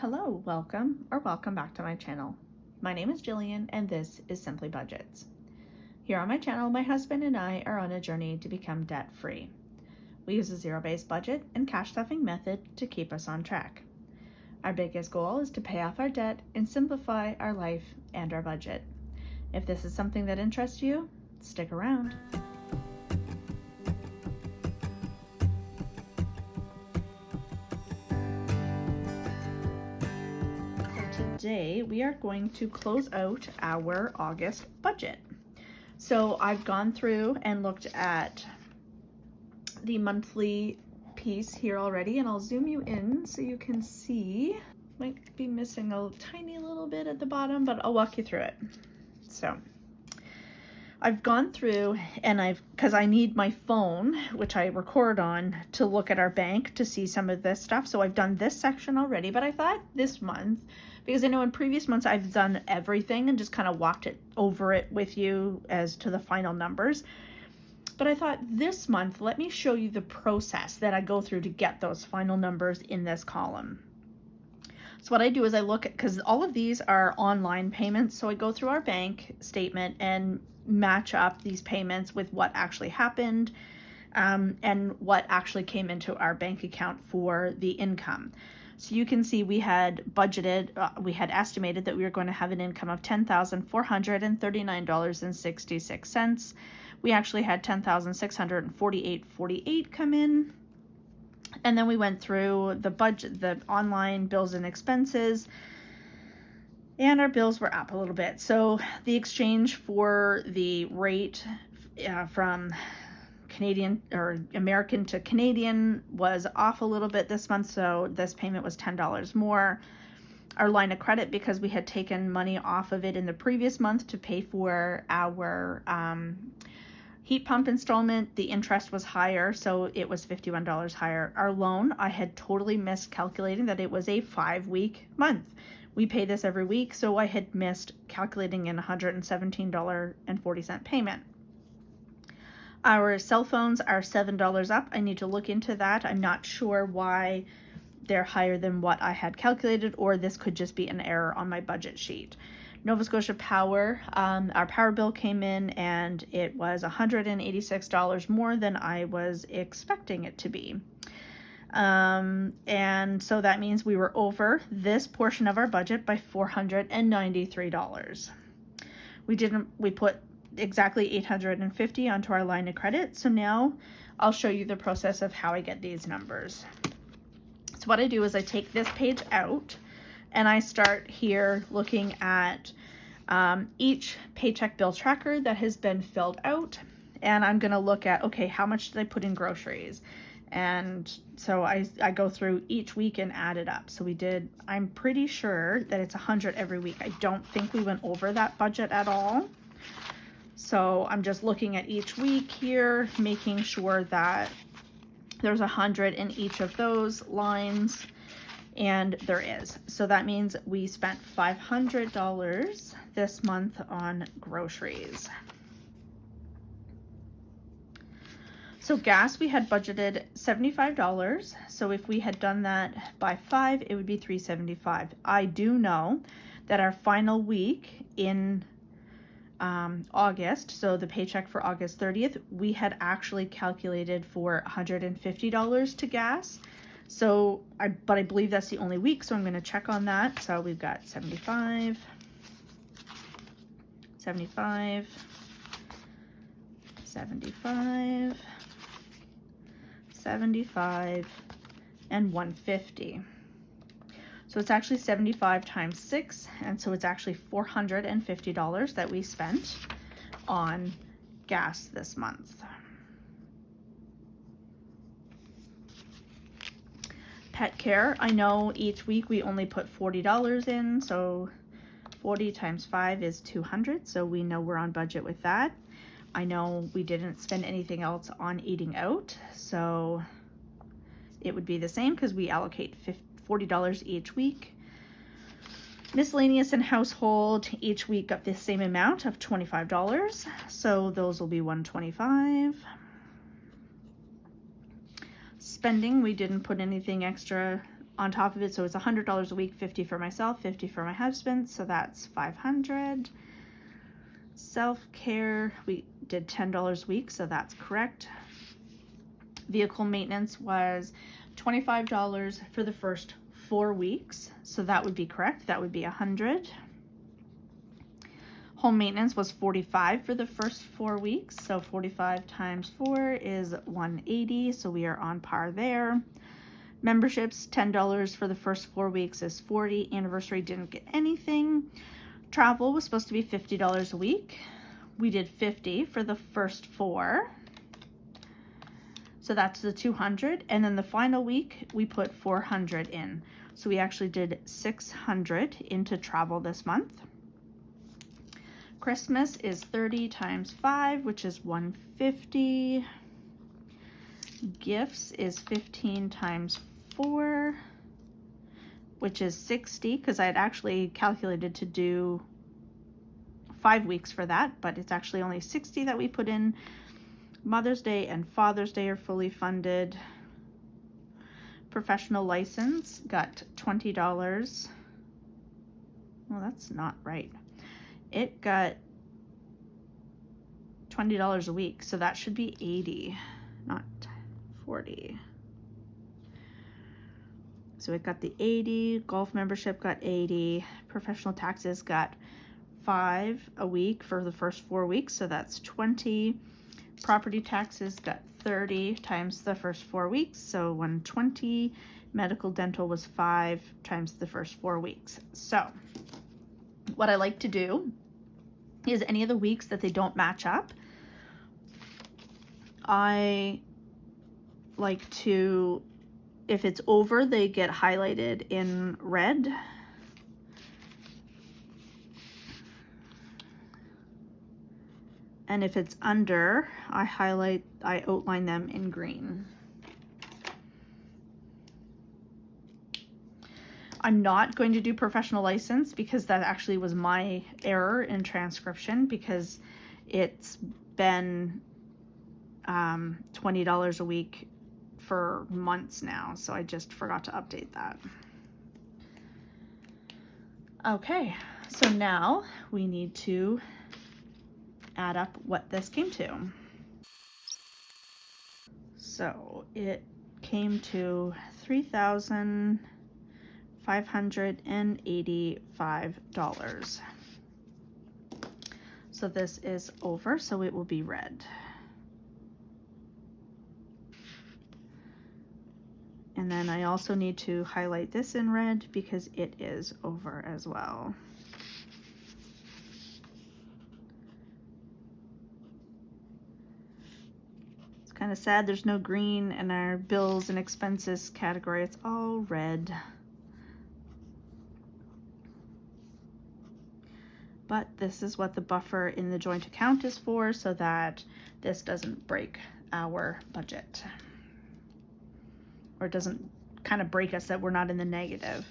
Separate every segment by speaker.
Speaker 1: Hello, welcome back to my channel. My name is Jillian and this is Simply Budgets. Here on my channel, my husband and I are on a journey to become debt-free. We use a zero-based budget and cash stuffing method to keep us on track. Our biggest goal is to pay off our debt and simplify our life and our budget. If this is something that interests you, stick around. Today we are going to close out our August budget. So I've gone through and looked at the monthly piece here already, and I'll zoom you in so you can see. Might be missing a tiny little bit at the bottom, but I'll walk you through it. So I've gone through and because I need my phone, which I record on, to look at our bank to see some of this stuff. So I've done this section already, but I thought this month, because I know in previous months I've done everything and just kind of walked over it with you as to the final numbers. But I thought this month, let me show you the process that I go through to get those final numbers in this column. So what I do is I look at, because all of these are online payments, so I go through our bank statement and match up these payments with what actually happened and what actually came into our bank account for the income. So you can see we had budgeted, we had estimated that we were going to have an income of $10,439.66. We actually had $10,648.48 come in. And then we went through the budget, the online bills and expenses, and our bills were up a little bit. So the exchange for the rate from Canadian or American to Canadian was off a little bit this month, so this payment was $10 more. Our line of credit, because we had taken money off of it in the previous month to pay for our heat pump installment, the interest was higher, so it was $51 higher. Our loan, I had totally missed calculating that it was a 5-week month. We pay this every week, so I had missed calculating in $117.40 payment. Our cell phones are $7 up. I need to look into that. I'm not sure why they're higher than what I had calculated, or this could just be an error on my budget sheet. Nova Scotia Power, our power bill came in and it was $186 more than I was expecting it to be. And so that means we were over this portion of our budget by $493. We put exactly $850 onto our line of credit. So now I'll show you the process of how I get these numbers. So what I do is I take this page out and I start here looking at each paycheck bill tracker that has been filled out. And I'm going to look at, okay, how much did I put in groceries? And so I go through each week and add it up. So I'm pretty sure that it's 100 every week. I don't think we went over that budget at all. So I'm just looking at each week here, making sure that there's 100 in each of those lines, and there is. So that means we spent $500 this month on groceries. So gas, we had budgeted $75. So if we had done that by 5, it would be $375. I do know that our final week in August, so the paycheck for August 30th, we had actually calculated for $150 to gas. So but I believe that's the only week, so I'm going to check on that. So we've got 75, 75, 75, 75, and 150. So it's actually 75 times 6, and so it's actually $450 that we spent on gas this month. Pet care, I know each week we only put $40 in, so 40 times 5 is 200, so we know we're on budget with that. I know we didn't spend anything else on eating out, so it would be the same because we allocate $40 each week. Miscellaneous and household each week got the same amount of $25, so those will be $125. Spending, we didn't put anything extra on top of it. So it's $100 a week, 50 for myself, 50 for my husband. So that's 500. Self-care, we did $10 a week, so that's correct. Vehicle maintenance was $25 for the first 4 weeks, so that would be correct. That would be 100. Home maintenance was $45 for the first 4 weeks, so 45 times 4 is $180, so we are on par there. Memberships, $10 for the first 4 weeks is $40. Anniversary didn't get anything. Travel was supposed to be $50 a week. We did 50 for the first 4. So that's the 200. And then the final week, we put 400 in. So we actually did 600 into travel this month. Christmas is 30 times 5, which is 150. Gifts is 15 times 4, which is 60, because I had actually calculated to do 5 weeks for that, but it's actually only 60 that we put in. Mother's Day and Father's Day are fully funded. Professional license got $20. Well, that's not right. It got $20 a week, so that should be 80, not 40. So it got the 80. Golf membership got 80. Professional taxes got $5 a week for the first 4 weeks, so that's 20. Property taxes got 30 times the first 4 weeks, so 120. Medical dental was 5 times the first 4 weeks. So what I like to do is any of the weeks that they don't match up, I like to, if it's over, they get highlighted in red. And if it's under, I outline them in green. I'm not going to do professional license because that actually was my error in transcription, because it's been $20 a week for months now. So I just forgot to update that. Okay, so now we need to add up what this came to. So it came to $3,585. So this is over, so it will be red. And then I also need to highlight this in red because it is over as well. It's kind of sad there's no green in our bills and expenses category. It's all red. But this is what the buffer in the joint account is for, so that this doesn't break our budget. Or it doesn't kind of break us that we're not in the negative.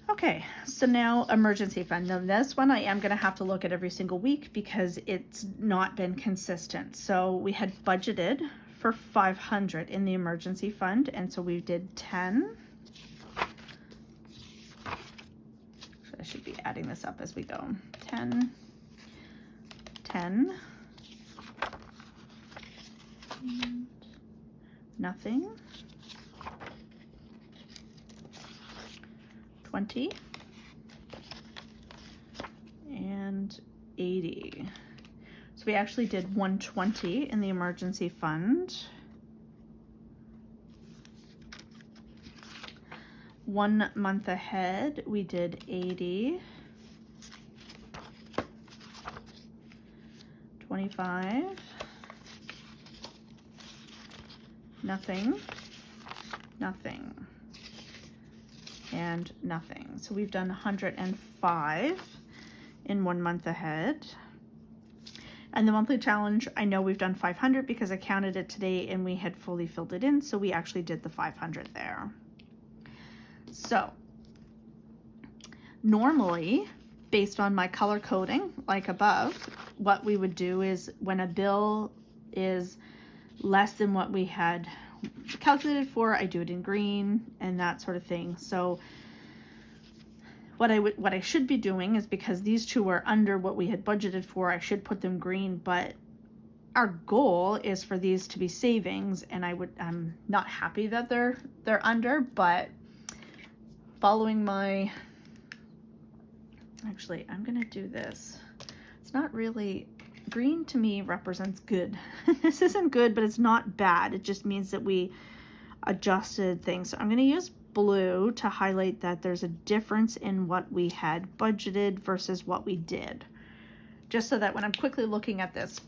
Speaker 1: Okay, so now emergency fund. Now this one I am going to have to look at every single week because it's not been consistent. So we had budgeted for 500 in the emergency fund, and so we did 10. I should be adding this up as we go. 10, 10, and nothing, 20, and 80. So we actually did 120 in the emergency fund. 1 month ahead, we did 80, 25, nothing, nothing, and nothing. So we've done 105 in 1 month ahead. And the monthly challenge, I know we've done 500 because I counted it today and we had fully filled it in, so we actually did the 500 there. So normally, based on my color coding, like above, what we would do is when a bill is less than what we had calculated for, I do it in green and that sort of thing. So what I should be doing is, because these two are under what we had budgeted for, I should put them green, but our goal is for these to be savings, and I'm not happy that they're under, but following my, actually, I'm gonna do this. It's not really, green to me represents good. This isn't good, but it's not bad. It just means that we adjusted things. So I'm gonna use blue to highlight that there's a difference in what we had budgeted versus what we did. Just so that when I'm quickly looking at this,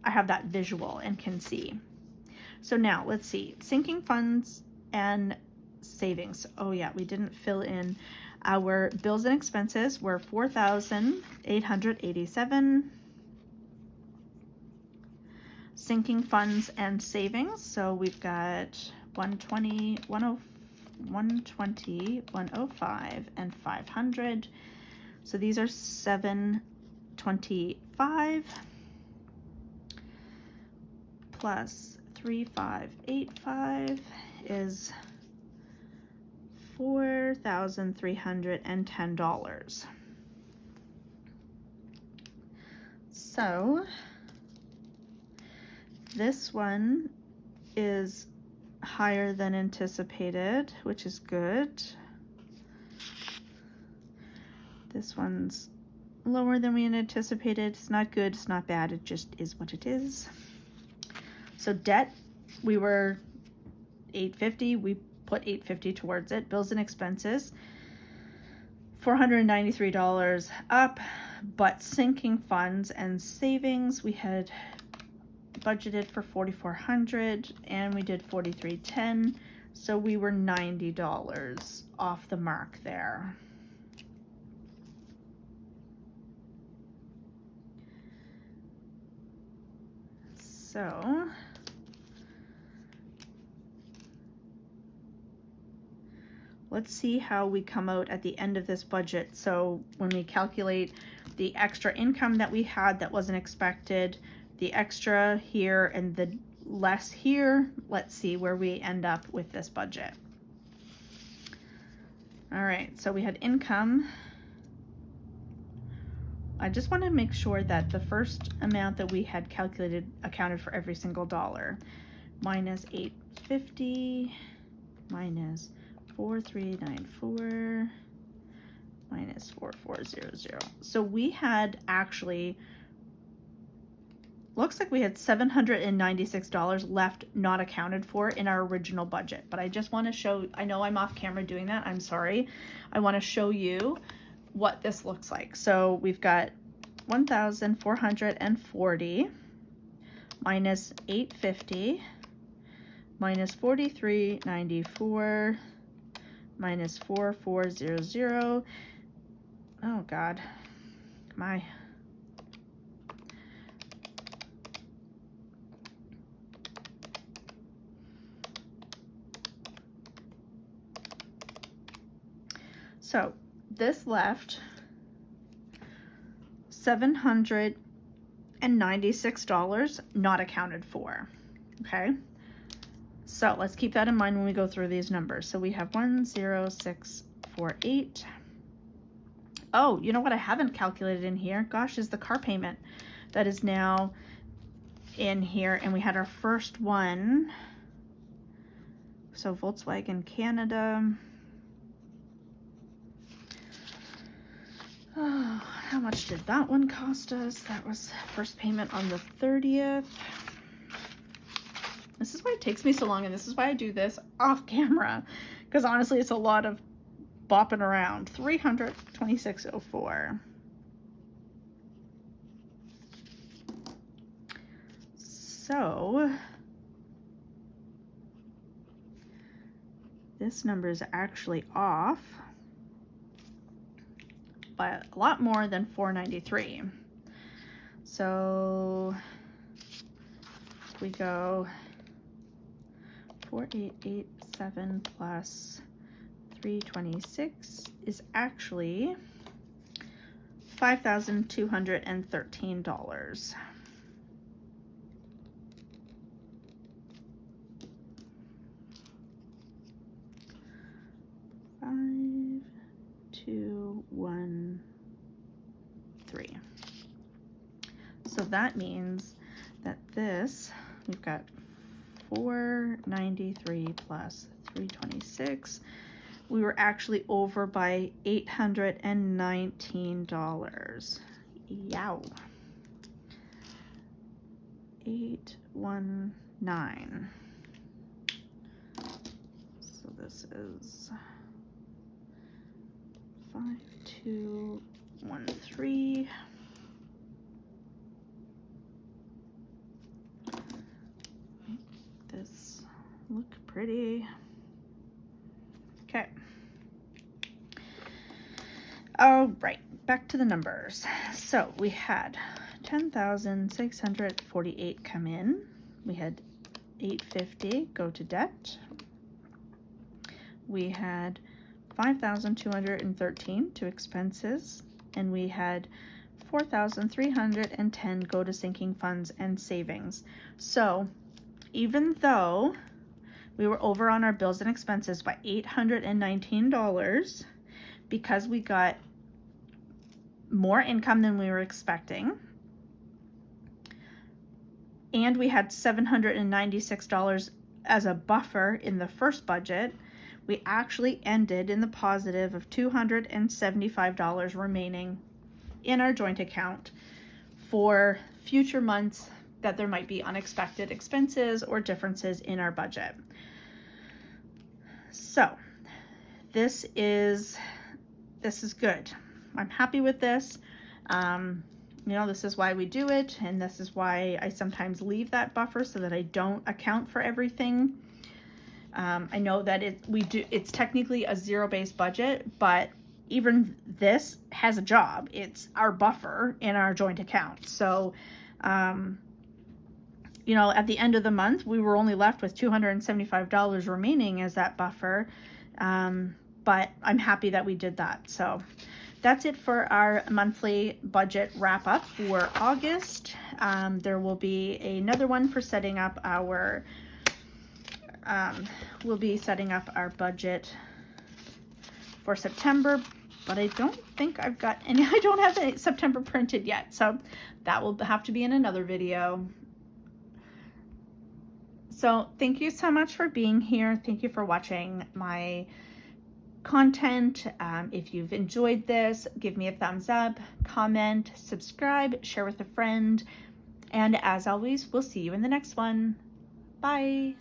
Speaker 1: I have that visual and can see. So now let's see, sinking funds and savings. Oh yeah, we didn't fill in our bills and expenses were $4,887. Sinking funds and savings, so we've got 120, 120, 105, and 500. So these are 725 plus 3585 is $4,310. So this one is higher than anticipated, which is good. This one's lower than we had anticipated. It's not good, it's not bad, it just is what it is. So debt, we were $850, we put $850 towards it. Bills and expenses, $493 up, but sinking funds and savings, we had budgeted for $4,400 and we did $4,310, so we were $90 off the mark there. So let's see how we come out at the end of this budget. So when we calculate the extra income that we had that wasn't expected, the extra here and the less here, let's see where we end up with this budget. All right, so we had income. I just want to make sure that the first amount that we had calculated accounted for every single dollar. Minus 850, minus 4394, minus 4400. So we had actually, looks like we had $796 left not accounted for in our original budget. But I just want to show, I know I'm off camera doing that, I'm sorry. I want to show you what this looks like. So we've got 1,440 minus 850 minus 4394 minus 4400. Oh God, my. So this left $796 not accounted for, okay? So let's keep that in mind when we go through these numbers. So we have 10648. Oh, you know what I haven't calculated in here, gosh, is the car payment that is now in here. And we had our first one. So Volkswagen Canada. Oh, how much did that one cost us? That was first payment on the 30th. This is why it takes me so long, and this is why I do this off camera, because honestly it's a lot of bopping around. $326.04. So this number is actually off by a lot more than $493. So if we go 4887 plus 326 is actually $5,213. 5213. So that means that this, we've got 493 plus 326. We were actually over by $819. Yow. 819. So this is 5213. Make this look pretty. Okay. All right, back to the numbers. So we had 10,648 come in. We had 850 go to debt. We had 5,213 to expenses, and we had 4,310 go to sinking funds and savings. So even though we were over on our bills and expenses by $819, because we got more income than we were expecting, and we had $796 as a buffer in the first budget, we actually ended in the positive of $275 remaining in our joint account for future months that there might be unexpected expenses or differences in our budget. So this is good. I'm happy with this. This is why we do it, and this is why I sometimes leave that buffer so that I don't account for everything. I know that it's technically a zero-based budget, but even this has a job. It's our buffer in our joint account. So, at the end of the month, we were only left with $275 remaining as that buffer. But I'm happy that we did that. So that's it for our monthly budget wrap up for August. There will be another one for setting up our we'll be setting up our budget for September, but I don't think I've got any. I don't have the September printed yet, so that will have to be in another video. So thank you so much for being here. Thank you for watching my content. If you've enjoyed this, give me a thumbs up, comment, subscribe, share with a friend, and as always, we'll see you in the next one. Bye.